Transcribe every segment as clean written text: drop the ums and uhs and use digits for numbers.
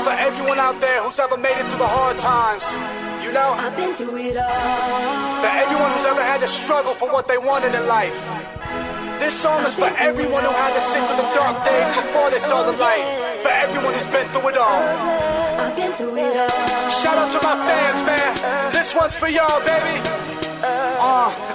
for everyone out there who's ever made it through the hard times. You know? I've been through it all. For everyone who's ever had to struggle for what they wanted in life. This song is for everyone who had to sit through the dark days before they saw the light. For everyone who's been through it all. I've been through it all. Shout out to my fans, man. This one's for y'all, baby.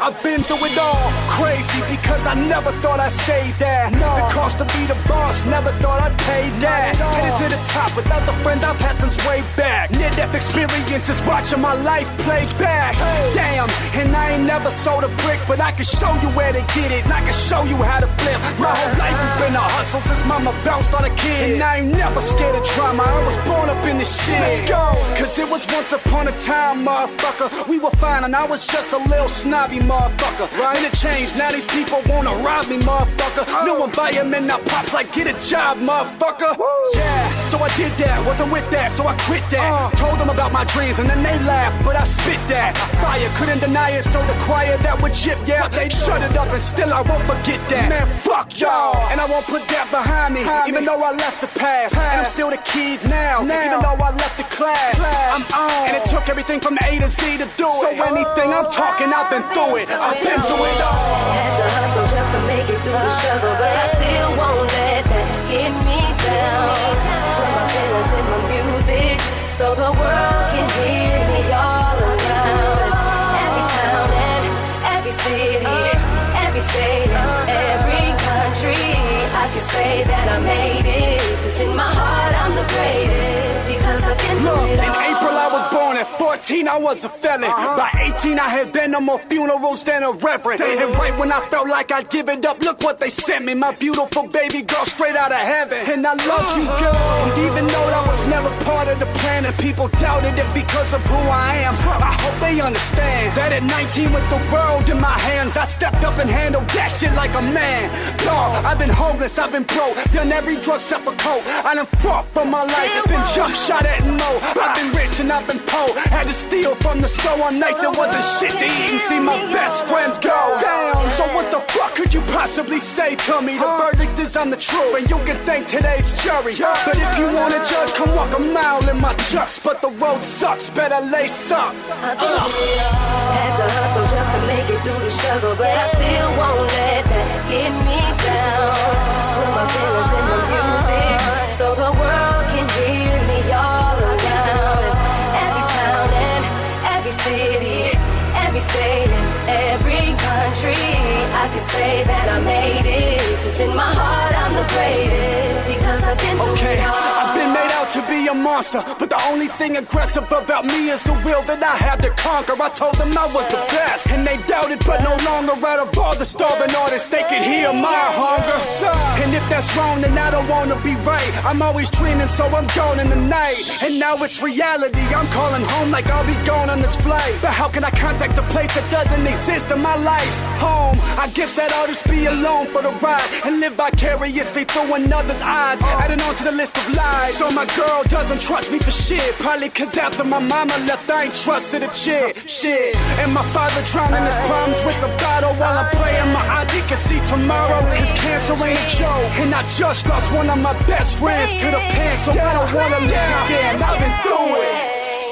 I've been through it all. Crazy because I never thought I'd say that. The cost to be the boss, never thought I'd pay that. Headed to the top without the friends I've had since way back. Near-death experiences watching my life play back. Damn, and I ain't never sold a brick, but I can show you where to get it, and I can show you how to flip. My whole life has been a hustle since mama bounced on a kid, and I ain't never scared of drama. I was born up in this shit. Let's go, cause it was once upon a time, motherfucker. We were fine and I was just a little snobby motherfucker. And it changed, now these people wanna rob me, motherfucker. New environment now pops like get a job, motherfucker. Yeah, so I did that, wasn't with that, so I quit that. Told them about my dreams and then they laughed, but I spit that. Fire, couldn't deny it, so the choir that would chip, yeah, they shut it up and still I won't forget that. Man, fuck y'all, and I won't put that behind me, even though I left the past. And I'm still the kid now, even though I left the class. I'm on, and it took everything from A to Z to do it. So anything I'm talking, I've been through it. I've been through it all. Had to hustle just to make it through the struggle, but I still won't let that get me down. Put my feelings in my music, so the world can hear me all around. Every town and every city, every state and every country, I can say that I made it. 'Cause in my heart I'm the greatest, because I've been through it all. In April I was born, at 14 I was a felon. By 18 I had been on more funerals than a reverend. And right when I felt like I'd give it up, look what they sent me. My beautiful baby girl straight out of heaven. And I love you, girl. And even though that was never part of the plan and people doubted it because of who I am, I hope they understand that at 19 with the world in my hands, I stepped up and handled that shit like a man. Dog, I've been homeless, I've been broke, done every drug except for coke. I done fought for my life, been jump shot at and more. I've been rich and I've been poor, had to steal from the store on nights it wasn't shit to eat and see my best friends go down. So what the fuck could you possibly say to me? The verdict is I'm the truth and you can thank today's jury. But if you wanna judge, come walk a mile in my chucks. But the road sucks, better lace up. Had to hustle just to make it through the struggle, but I still won't let that get me down. Put my feelings in my music, so the world can hear me all around. Every town and every city, every state and every country, I can say that I made it. 'Cause in my heart I'm the greatest, because I've been through it all. I've been made out to be a monster, but the only thing aggressive about me is the will that I have to conquer. I told them I was the best, and they doubted, but no longer. Out of all the starving artists, they could hear my hunger. And if that's wrong, then I don't wanna be right. I'm always dreaming, so I'm gone in the night. And now it's reality, I'm calling home like I'll be gone on this flight. But how can I contact a place that doesn't exist in my life? Home, I guess that I'll just be alone for the ride and live vicariously through another's eyes, adding on to the list of lies. So my girl doesn't trust me for shit, probably 'cause after my mama left I ain't trusted a chick. Shit, and my father drowning his problems with a bottle while I'm praying my auntie can see tomorrow. 'Cause cancer ain't a joke, and I just lost one of my best friends to the pen, so I don't wanna live again. I've been through it.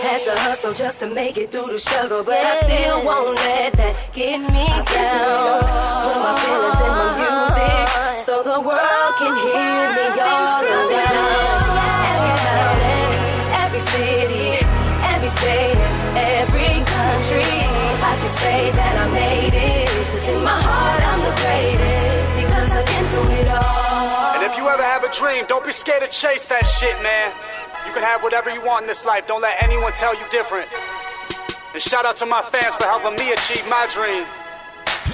Had to hustle just to make it through the struggle, but I still won't let that get me down. Put my feelings in my music, so the world can hear me all around. Every town and every city, every state and every country, I can say that I made it. 'Cause in my heart I'm the greatest, because I've been through it all. And if you ever have a dream, don't be scared to chase that shit, man. You can have whatever you want in this life. Don't let anyone tell you different. And shout out to my fans for helping me achieve my dream.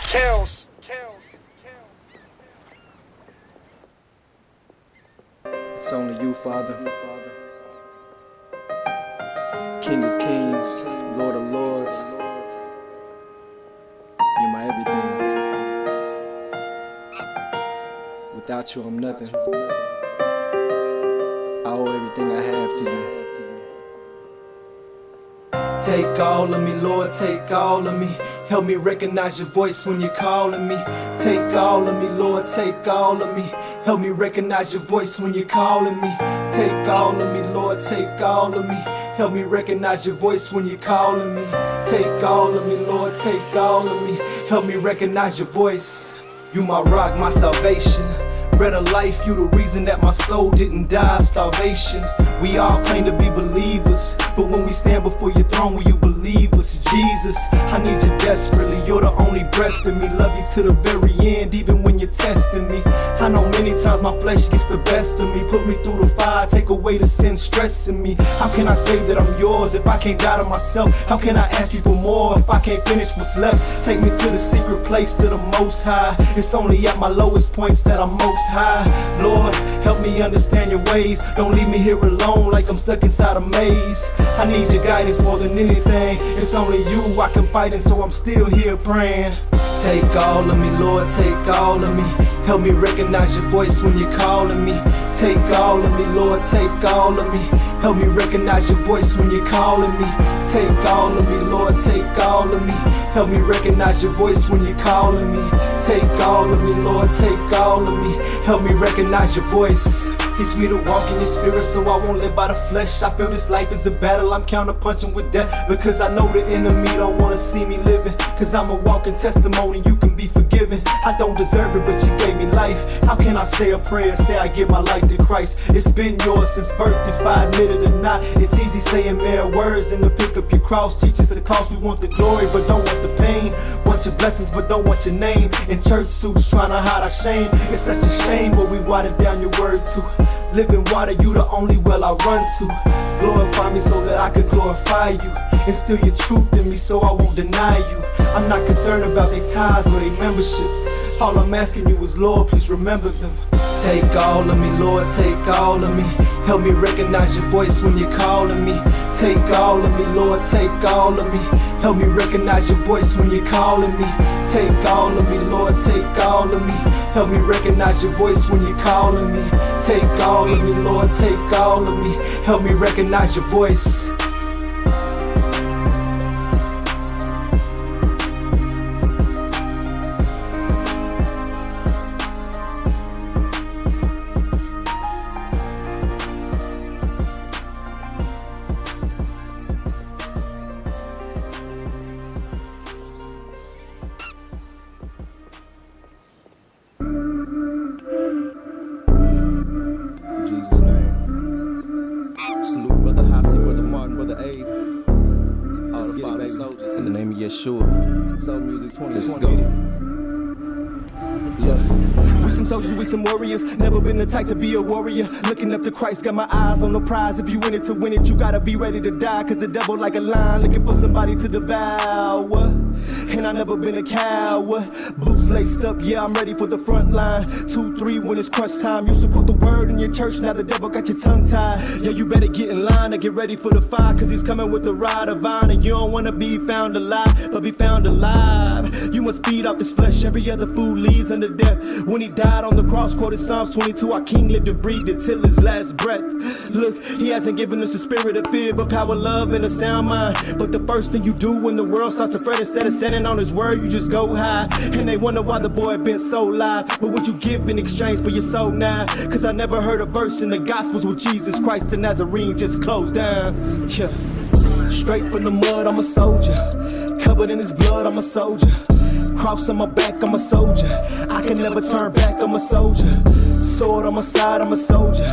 Kills. It's only you, Father. King of kings, Lord of lords. You're my everything. Without you, I'm nothing. I owe everything I have to you. Take all of me, Lord, take all of me. Help me recognize your voice when you're calling me. Take all of me, Lord, take all of me. Help me recognize your voice when you're calling me. Take all of me, Lord, Lord, take all of me. Help me recognize your voice when you're calling me. Take all of me, Lord, take all of me. Help me recognize your voice. You my rock, my salvation. Bread of life, you the reason that my soul didn't die of starvation. We all claim to be believers, but when we stand before your throne, will you believe us? Jesus, I need you desperately. You're the only breath in me. Love you to the very end, even when you're testing me. I know many times my flesh gets the best of me. Put me through the fire, take away the sin stressing me. How can I say that I'm yours if I can't die to myself? How can I ask you for more if I can't finish what's left? Take me to the secret place of the Most High. It's only at my lowest points that I'm most high. Lord, help me understand your ways. Don't leave me here alone like I'm stuck inside a maze. I need your guidance more than anything. It's only you I can fight, and so I'm still here praying. Take all of me, Lord, take all of me. Help me recognize your voice when you're calling me. Take all of me, Lord, take all of me. Help me recognize your voice when you're calling me. Take all of me, Lord, take all of me. Help me recognize your voice when you're calling me. Take all of me, Lord, take all of me. Help me recognize your voice. Teach me to walk in your spirit so I won't live by the flesh. I feel this life is a battle, I'm counterpunching with death, because I know the enemy don't wanna see me living. Cause I'm a walking testimony, you can be forgiven. I don't deserve it, but you gave me life. How can I say a prayer and say I give my life to Christ? It's been yours since birth, if I admit it or not. It's easy saying mere words and to pick up your cross. Teach us the cost, we want the glory but don't want the pain. Want your blessings but don't want your name. In church suits trying to hide our shame. It's such a shame, but we watered down your word too. Living water, you the only well I run to. Glorify me so that I could glorify you. Instill your truth in me so I won't deny you. I'm not concerned about their ties or their memberships. All I'm asking you is, Lord, please remember them. Take all of me, Lord, take all of me. Help me recognize your voice when you're calling me. Take all of me, Lord, take all of me. Help me recognize your voice when you're calling me. Take all of me, Lord, take all of me. Help me recognize your voice when you're calling me. Take all of me, Lord, take all of me. Help me recognize your voice. Jesus' name. Salute Brother Hossie, Brother Martin, Brother Abe. All the fallen soldiers. In the name of Yeshua. Soul Music 2020. Let's go. Yeah. We some soldiers, we some warriors. Never been the type to be a warrior. Looking up to Christ, got my eyes on the prize. If you in it to win it, you gotta be ready to die. Cause the devil like a lion, looking for somebody to devour. And I never been a coward. Boots laced up, yeah, I'm ready for the front line. 2, 3, when it's crunch time. Used to quote the word in your church, now the devil got your tongue tied. Yeah, you better get in line to get ready for the fire. Cause he's coming with the rod of iron. And you don't wanna be found alive, but be found alive. You must feed off his flesh, every other food leads unto death. When he died on the cross, quoted Psalms 22, our king lived and breathed until his last breath. Look, he hasn't given us a spirit of fear, but power, love, and a sound mind. But the first thing you do when the world starts to fret, instead of standing on his word, you just go high. And they wonder why the boy been so live. But what you give in exchange for your soul now? Cause I never heard a verse in the Gospels with Jesus Christ the Nazarene just closed down. Yeah. Straight from the mud, I'm a soldier. Covered in his blood, I'm a soldier. Cross on my back, I'm a soldier. I can never turn back, I'm a soldier. Sword on my side, I'm a soldier.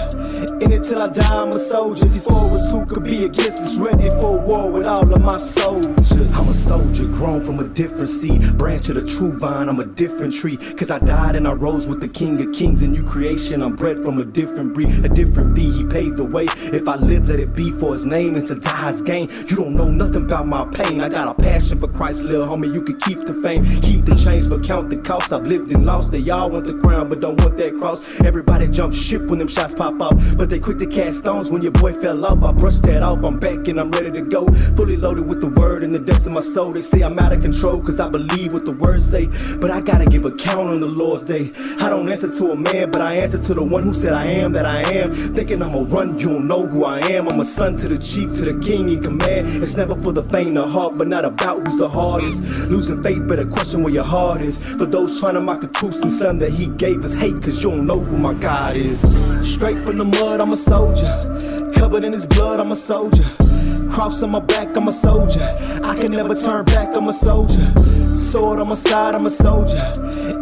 In it till I die, I'm a soldier. These forwards who could be against us, ready for war with all of my soldiers. I'm a soldier, grown from a different seed. Branch of the true vine, I'm a different tree. Cause I died and I rose with the King of Kings. A new creation, I'm bred from a different breed. A different fee, he paved the way. If I live, let it be for his name. And to die is gain. You don't know nothing about my pain. I got a passion for Christ, little homie. You can keep the fame, keep the change, but count the cost. I've lived and lost. They all want the crown, but don't want that cross. Everybody jump ship when them shots pop off, but they quick to cast stones when your boy fell off. I brushed that off, I'm back and I'm ready to go. Fully loaded with the word in the depths of my soul. They say I'm out of control cause I believe what the words say, but I gotta give account on the Lord's day. I don't answer to a man, but I answer to the one who said I am that I am. Thinking I'ma run, you don't know who I am. I'm a son to the chief, to the king in command. It's never for the faint of heart, but not about who's the hardest. Losing faith, better question where your heart is. For those trying to mock the truth and son that he gave us, hate cause you don't know who my God is. Straight from the mud, I'm a soldier. Covered in his blood, I'm a soldier. Cross on my back, I'm a soldier. I can never turn back, I'm a soldier. Sword on my side, I'm a soldier.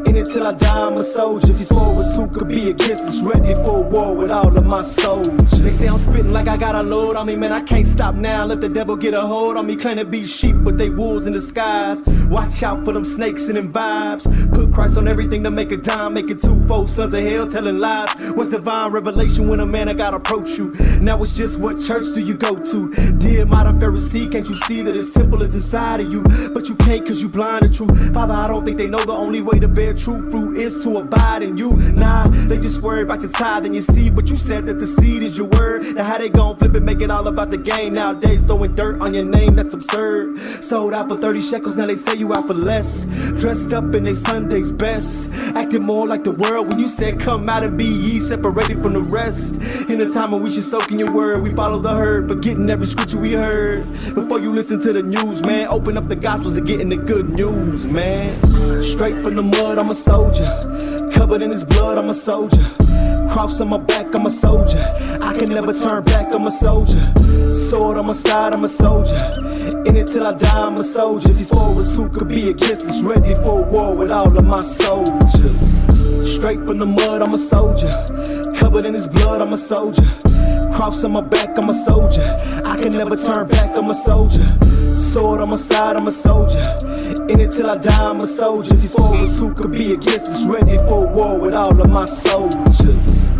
In it till I die, I'm a soldier. These forwards who could be against us, ready for war with all of my soldiers. They say I'm spitting like I got a load on me, man, I can't stop now. Let the devil get a hold on me, claim to be sheep, but they wolves in disguise. Watch out for them snakes and them vibes. Put Christ on everything to make a dime, make it twofold sons of hell telling lies. What's divine revelation when a man I gotta approach you? Now it's just what church do you go to? Dear modern Pharisee, can't you see that his temple is inside of you? But you can't cause you blind to truth. Father, I don't think they know the only way to bear true fruit is to abide in you. Nah, they just worry about your tithe and your seed, but you said that the seed is your word. Now how they gon' flip it, make it all about the game? Nowadays throwing dirt on your name, that's absurd. Sold out for 30 shekels, now they say you out for less. Dressed up in they Sunday's best, acting more like the world when you said come out and be ye separated from the rest. In the time when we should soak in your word, we follow the herd, forgetting every scripture we heard. Before you listen to the news, man, open up the gospels and getting the good news, man. Straight from the mud, I'm a soldier. Covered in his blood, I'm a soldier. Cross on my back, I'm a soldier. I can never turn back, I'm a soldier. Sword on my side, I'm a soldier. In it till I die, I'm a soldier. These forwards who could be against us, ready for war with all of my soldiers. Straight from the mud, I'm a soldier. Covered in his blood, I'm a soldier. Cross on my back, I'm a soldier. I can never turn back, I'm a soldier. Sword on my side, I'm a soldier. In it till I die, I'm a soldier. These forwards who could be against us, ready for war with all of my soldiers.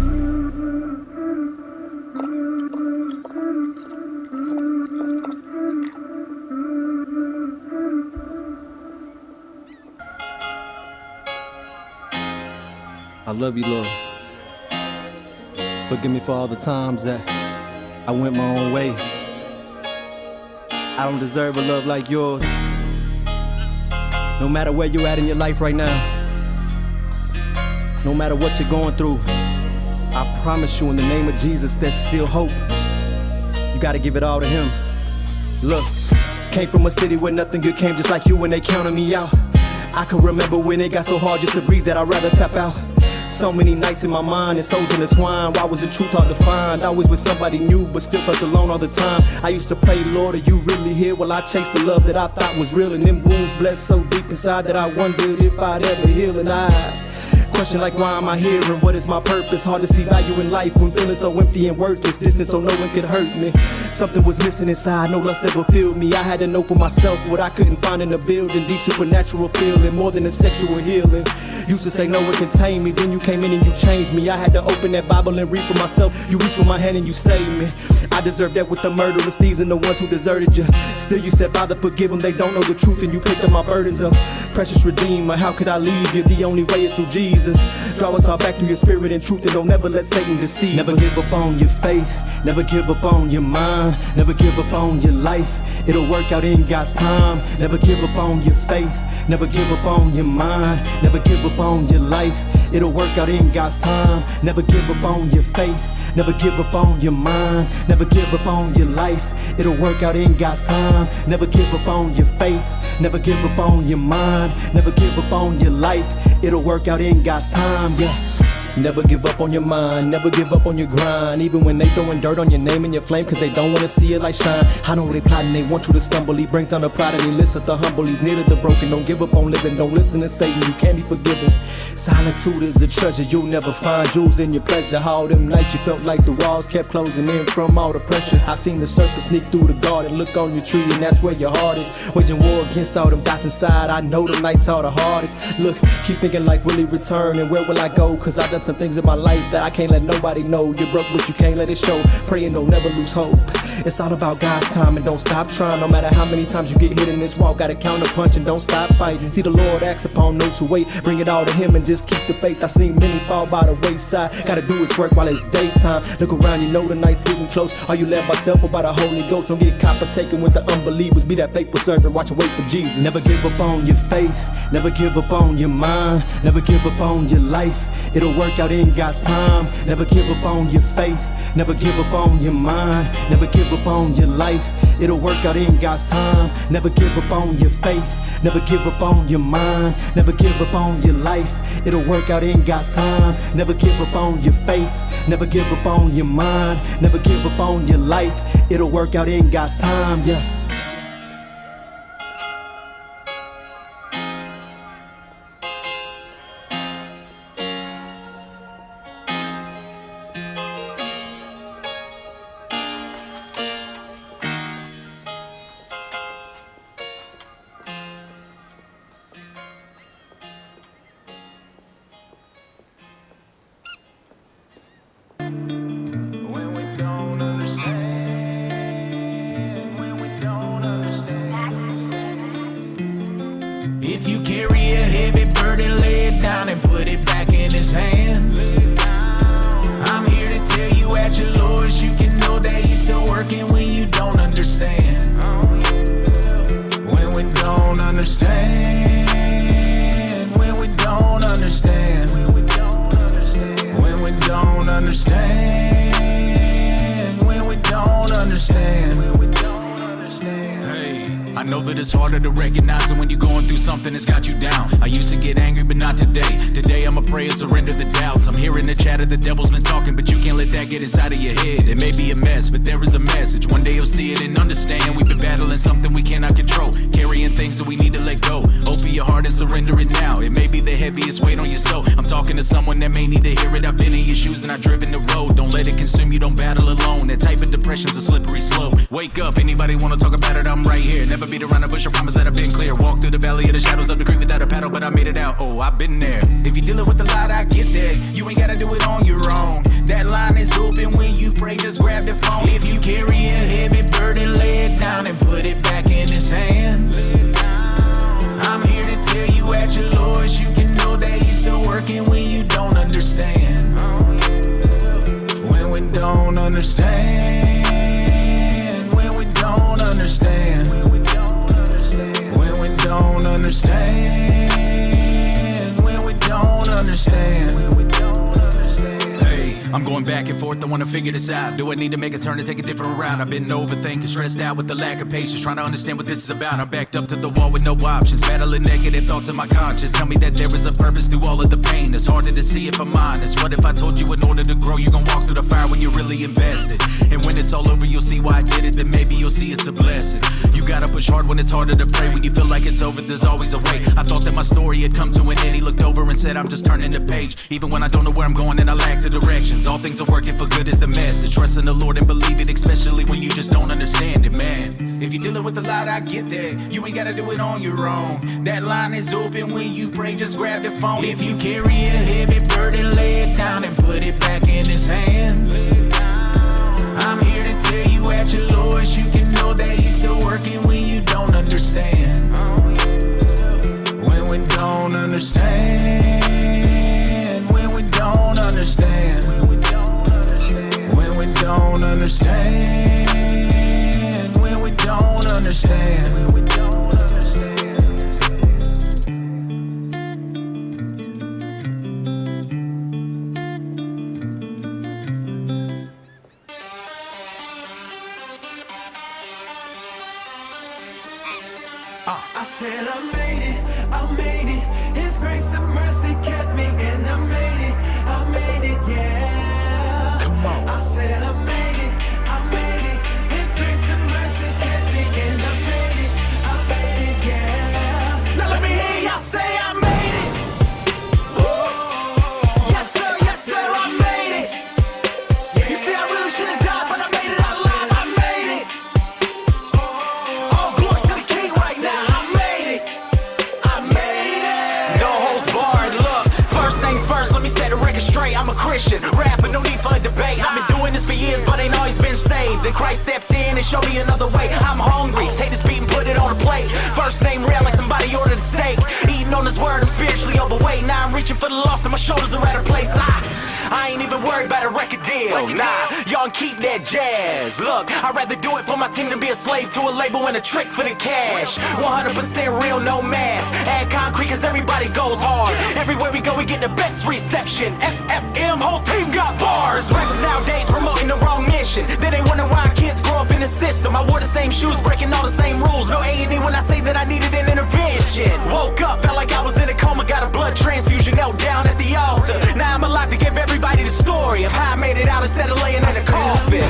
I love you, Lord. Forgive me for all the times that I went my own way. I don't deserve a love like yours. No matter where you're at in your life right now, no matter what you're going through, I promise you in the name of Jesus there's still hope. You gotta give it all to him. Look, came from a city where nothing good came, just like you when they counted me out. I can remember when it got so hard just to breathe that I'd rather tap out. So many nights in my mind and souls intertwined. Why was the truth hard to find? Always with somebody new, but still felt alone all the time. I used to pray, Lord, are you really here? Well, I chased the love that I thought was real, and them wounds blessed so deep inside that I wondered if I'd ever heal. And I question like, why am I here and what is my purpose? Hard to see value in life when feeling so empty and worthless. Distance so no one could hurt me. Something was missing inside, no lust ever filled me. I had to know for myself what I couldn't find in the building. Deep supernatural feeling, more than a sexual healing. Used to say no one can tame me, then you came in and you changed me. I had to open that Bible and read for myself. You reached for my hand and you saved me. I deserved that with the murderous thieves and the ones who deserted you. Still you said, Father, forgive them, they don't know the truth, and you picked up my burdens up. Precious Redeemer, how could I leave you? The only way is through Jesus. Draw us all back through your spirit and truth, and don't never let Satan deceive us. Never give up on your faith, never give up on your mind, never give up on your life. It'll work out in God's time. Never give up on your faith, never give up on your mind, never give up on your life. It'll work out in God's time. Never give up on your faith, never give up on your mind, never give up on your life. It'll work out in God's time. Never give up on your faith, never give up on your mind, never give up on your life. It'll work out in God's time, yeah. Never give up on your mind, never give up on your grind. Even when they throwing dirt on your name and your flame, cause they don't wanna see it like shine. I know they plotting, they want you to stumble. He brings down the pride and he lifts up the humble. He's near to the broken, don't give up on living. Don't listen to Satan, you can't be forgiven. Solitude is a treasure you'll never find. Jewels in your pleasure. All them nights you felt like the walls kept closing in from all the pressure. I've seen the serpent sneak through the garden, look on your tree, and that's where your heart is. Waging war against all them thoughts inside. I know the nights are the hardest. Look, keep thinking like, will he return and where will I go? Cause I done some things in my life that I can't let nobody know. You're broke but you can't let it show. Praying don't never lose hope. It's all about God's time and don't stop trying. No matter how many times you get hit in this walk, gotta counter punch and don't stop fighting. See the Lord acts upon those who wait. Bring it all to him and just keep the faith. I seen many fall by the wayside. Gotta do his work while it's daytime. Look around, you know the night's getting close. Are you led by self or by the Holy Ghost? Don't get caught taken with the unbelievers. Be that faithful servant, watch and wait for Jesus. Never give up on your faith, never give up on your mind, never give up on your life. It'll work work out in God's time. Never give up on your faith, never give up on your mind, never give up on your life. It'll work out in God's time. Never give up on your faith, never give up on your mind, never give up on your life. It'll work out in God's time. Never give up on your faith, never give up on your mind, never give up on your life. It'll work out in God's time, yeah. If you carry a heavy burden, lay it down and put it back in his hands. I'm here to tell you at your lowest, you can know that he's still working when you don't understand. When we don't understand. When we don't understand. When we don't understand. When we don't understand. I know that it's harder to recognize it when you're going through something that's got you down. I used to get angry, but not today. Today I'ma pray and surrender the doubts. I'm hearing the chatter, the devil's been talking, but you can't let that get inside of your head. It may be a mess, but there is a message. One day you'll see it and understand. We've been battling something we cannot control, carrying things that we need to let go. Open your heart and surrender it now. It may be the heaviest weight on your soul. I'm talking to someone that may need to hear it. I've been in your shoes and I've driven the road. Don't let it consume you, don't battle alone. That type of depression's a slippery slope. Wake up, anybody wanna talk about it, I'm right here. Never beat around the bush, I promise that I've been clear. Walk through the valley of the shadows of the creek without a paddle, but I made it out, oh, I've been there. If you're dealing with a lot, I get there. You ain't gotta do it on your own. That line is open when you pray, just grab the phone. If you carry a heavy burden, lay it down and put it back in his hands. I'm here to tell you at your lowest, you can know that he's still working when you don't understand. When we don't understand. When we don't understand. When we don't understand. When we don't understand. Hey, I'm going back and forth, I wanna figure this out. Do I need to make a turn to take a different route? I've been overthinking, stressed out with the lack of patience, trying to understand what this is about. I'm backed up to the wall with no options, battling negative thoughts in my conscience. Tell me that there is a purpose through all of the pain. It's harder to see if I'm honest. What if I told you in order to grow, you're gonna walk through the fire when you're really invested? And when it's all over, you'll see why I did it, then maybe you'll see it's a blessing. You gotta push hard when it's harder to pray. When you feel like it's over, there's always a way. I thought that my story had come to an end. He looked over and said, I'm just turning the page. Even when I don't know where I'm going and I lack the directions, all things are working for good is the message. Trust in the Lord and believe it, especially when you just don't understand it, man. If you're dealing with a lot, I get that. You ain't gotta do it on your own. That line is open when you pray, just grab the phone. If you carry a heavy burden, lay it down and put it back in his hands. I'm here to tell you at your lowest, you can know that he's still working when you don't understand. When we don't understand. When we don't understand. When we don't understand. When we don't understand. I said I made it, His grace and mercy kept me, and I made it, yeah. Come on. I said I made it, His grace and mercy kept me, and I made it, yeah. Now let me hear y'all say I made it. Oh, yes sir, I made it. You see, I really should have died, but I made it out alive. I made it. Oh, glory to the King right now. First, let me set the record straight. I'm a Christian, rapper, no need for a debate. I've been doing this for years, but ain't always been saved. Then Christ stepped in and showed me another way. I'm hungry, take this beat and put it on a plate. First name real like somebody ordered a steak. Eating on his word, I'm spiritually overweight. Now I'm reaching for the lost and my shoulders are at a place. I ain't even worried about a record deal. Nah, y'all keep that jazz. Look, I'd rather do it for my team than be a slave to a label and a trick for the cash. 100% real, no mask. Add concrete cause everybody goes hard. Everywhere we go we get the best reception. FFM, whole team got bars. Rappers nowadays promoting the wrong mission. They ain't wonder why kids grow up in the system. I wore the same shoes, breaking all the same rules. No A&E when I say that I needed an intervention. Woke up, felt like I was in a coma. Got a blood transfusion, knelt down at the altar. Now I'm alive to give everybody the story of how I made it out instead of laying in a coffin.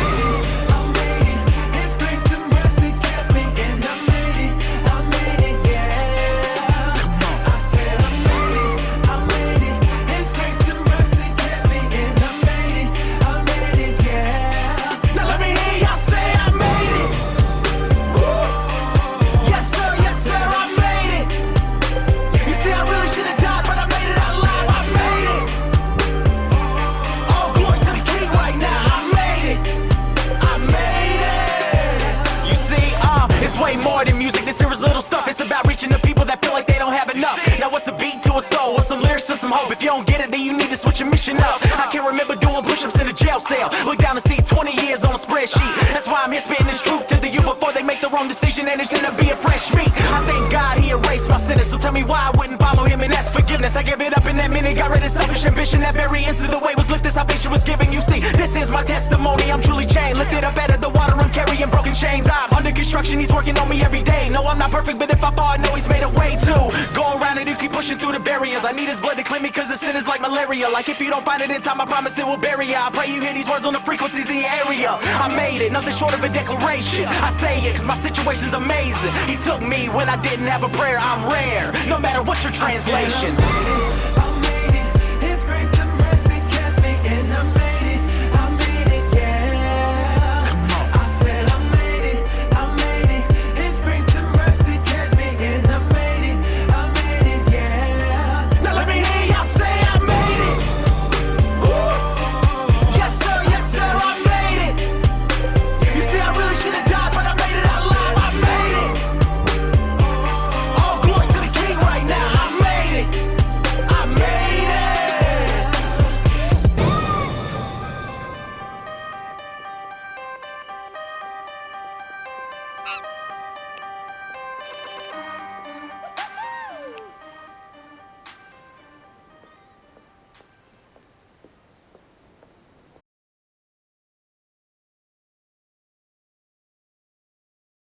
More than music, this here is little stuff. It's about reaching the people that feel like they don't have enough. Now what's a beat to a soul? What's some lyrics to some hope? If you don't get it, then you need to switch your mission up. I can remember doing push-ups in a jail cell. Look down and see 20 years on a spreadsheet. That's why I'm here spitting this truth to the youth before they make the wrong decision and it's gonna be a fresh meat. I thank God he erased my sentence, so tell me why I wouldn't follow him and ask forgiveness. I gave it up in that minute, got rid of selfish ambition. That very instant the weight was lifted, salvation was given. You see, this is my testimony, I'm truly chained. Lifted up out of the water, I'm carrying broken chains. I'm under construction, he's working on me every day. No, I'm not perfect, but if I fall, I know he's made a way too. Go around and he'll keep pushing through the barriers. I need his blood to clean me cause the sin is like malaria. Like if you don't find it in time, I promise it will bury ya. I pray you hear these words on the frequencies in your area. I made it, nothing short of a declaration. I say it cause my situation's amazing. He took me when I didn't have a prayer. I'm rare, no matter what your translation.